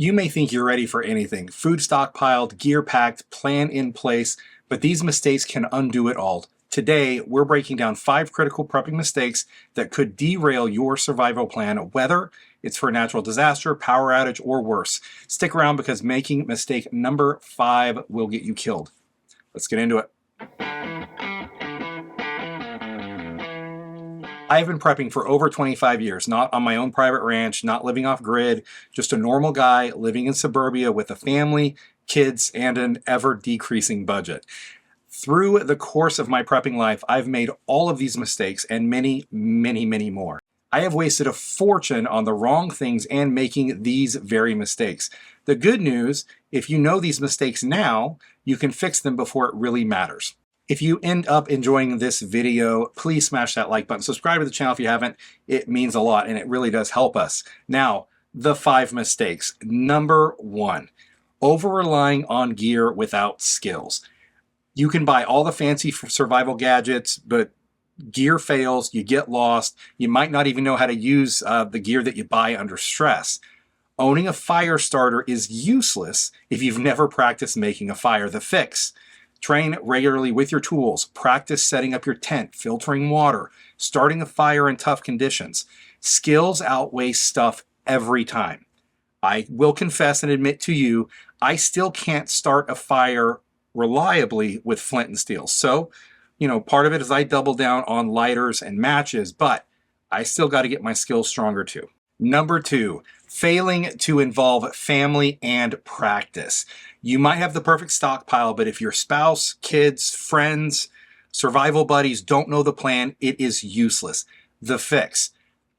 You may think you're ready for anything, food stockpiled, gear packed, plan in place, but these mistakes can undo it all. Today, we're breaking down 5 critical prepping mistakes that could derail your survival plan, whether it's for a natural disaster, power outage, or worse. Stick around because making mistake number 5 will get you killed. Let's get into it. I've been prepping for over 25 years, not on my own private ranch, not living off grid, just a normal guy living in suburbia with a family, kids, and an ever-decreasing budget. Through the course of my prepping life, I've made all of these mistakes and many, many, many more. I have wasted a fortune on the wrong things and making these very mistakes. The good news, if you know these mistakes now, you can fix them before it really matters. If you end up enjoying this video, please smash that like button. Subscribe to the channel if you haven't. It means a lot and it really does help us. Now, the 5 mistakes. Number 1, over-relying on gear without skills. You can buy all the fancy survival gadgets, but gear fails, you get lost, you might not even know how to use the gear that you buy under stress. Owning a fire starter is useless if you've never practiced making a fire. The fix: train regularly with your tools, practice setting up your tent, filtering water, starting a fire in tough conditions. Skills outweigh stuff every time. I will confess and admit to you, I still can't start a fire reliably with flint and steel. So, part of it is I double down on lighters and matches, but I still got to get my skills stronger too. Number 2, failing to involve family and practice. You might have the perfect stockpile, but if your spouse, kids, friends, survival buddies don't know the plan, it is useless. The fix: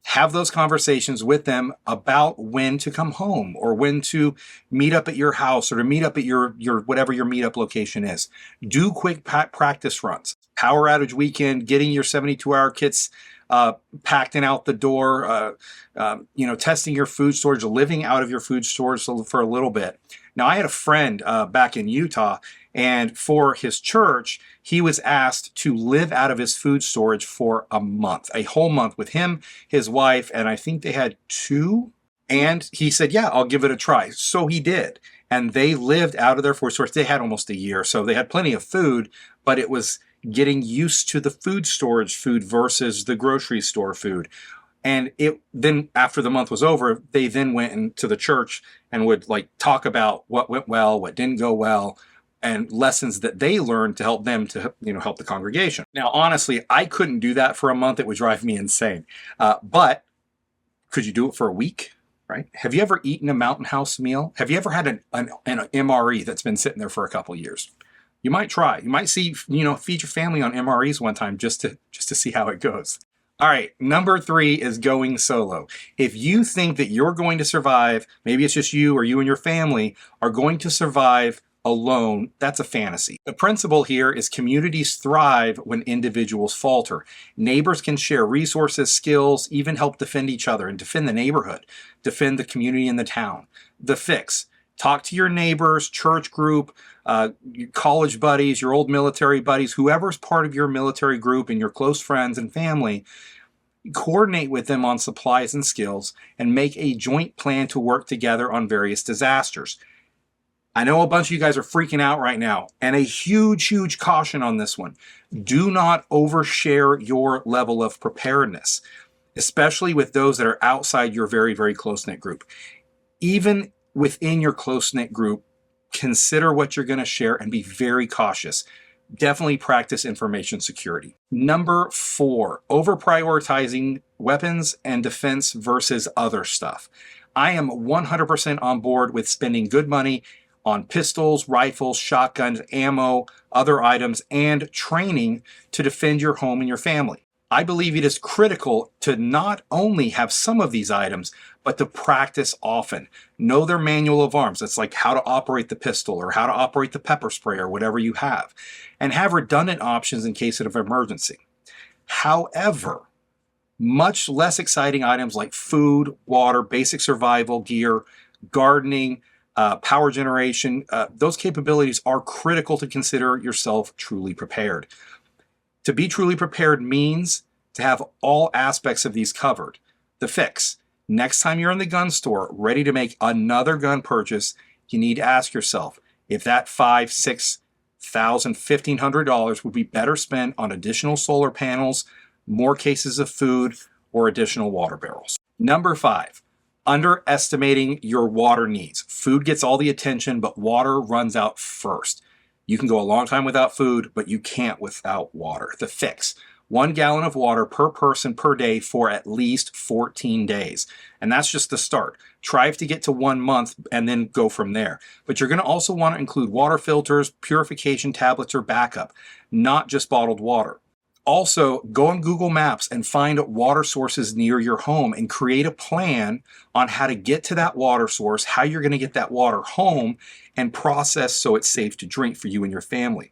have those conversations with them about when to come home or when to meet up at your house or to meet up at your whatever your meetup location is. Do quick practice runs. Power outage weekend, getting your 72-hour kits packed and out the door, testing your food storage, living out of your food storage for a little bit. Now, I had a friend back in Utah, and for his church, he was asked to live out of his food storage for a month, a whole month with him, his wife, and I think they had 2. And he said, yeah, I'll give it a try. So he did. And they lived out of their food storage. They had almost a year, so they had plenty of food, but it was getting used to the food storage food versus the grocery store food. And then after the month was over, they then went into the church and would talk about what went well, what didn't go well, and lessons that they learned to help them to help the congregation. Now, honestly, I couldn't do that for a month. It would drive me insane. But could you do it for a week? Right? Have you ever eaten a Mountain House meal? Have you ever had an MRE that's been sitting there for a couple years? You might try. You might feed your family on MREs one time just to see how it goes. All right, number 3 is going solo. If you think that you're going to survive, maybe it's just you or you and your family are going to survive alone, that's a fantasy. The principle here is communities thrive when individuals falter. Neighbors can share resources, skills, even help defend each other and defend the neighborhood, defend the community and the town. The fix: talk to your neighbors, church group, your college buddies, your old military buddies, whoever's part of your military group and your close friends and family. Coordinate with them on supplies and skills and make a joint plan to work together on various disasters. I know a bunch of you guys are freaking out right now, and a huge, huge caution on this one. Do not overshare your level of preparedness, especially with those that are outside your very, very close-knit group. Even within your close-knit group, consider what you're going to share and be very cautious. Definitely practice information security. Number 4, over-prioritizing weapons and defense versus other stuff. I am 100% on board with spending good money on pistols, rifles, shotguns, ammo, other items, and training to defend your home and your family. I believe it is critical to not only have some of these items, but to practice often. Know their manual of arms. It's like how to operate the pistol or how to operate the pepper spray or whatever you have. And have redundant options in case of emergency. However, much less exciting items like food, water, basic survival gear, gardening, power generation, those capabilities are critical to consider yourself truly prepared. To be truly prepared means to have all aspects of these covered. The fix: Next time you're in the gun store ready to make another gun purchase, you need to ask yourself if that $5,000, $6,000, $1,500 would be better spent on additional solar panels, more cases of food, or additional water barrels. Number 5, underestimating your water needs. Food gets all the attention, but water runs out first. You can go a long time without food, but you can't without water. The fix: 1 gallon of water per person per day for at least 14 days. And that's just the start. Try to get to 1 month and then go from there. But you're going to also want to include water filters, purification tablets, or backup, not just bottled water. Also, go on Google Maps and find water sources near your home and create a plan on how to get to that water source, how you're going to get that water home, and process so it's safe to drink for you and your family.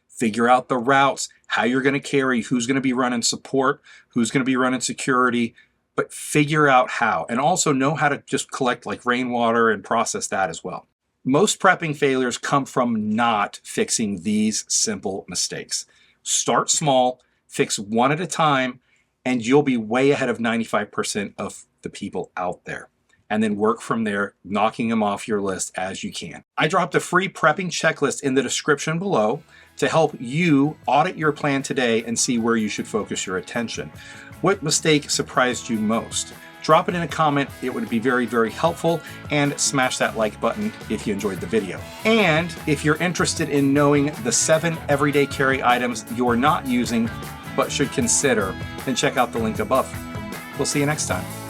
Figure out the routes, how you're going to carry, who's going to be running support, who's going to be running security, but figure out how. And also know how to just collect like rainwater and process that as well. Most prepping failures come from not fixing these simple mistakes. Start small, fix one at a time, and you'll be way ahead of 95% of the people out there. And then work from there, knocking them off your list as you can. I dropped a free prepping checklist in the description below to help you audit your plan today and see where you should focus your attention. What mistake surprised you most? Drop it in a comment. It would be very, very helpful, and smash that like button if you enjoyed the video. And if you're interested in knowing the 7 everyday carry items you're not using but should consider, then check out the link above. We'll see you next time.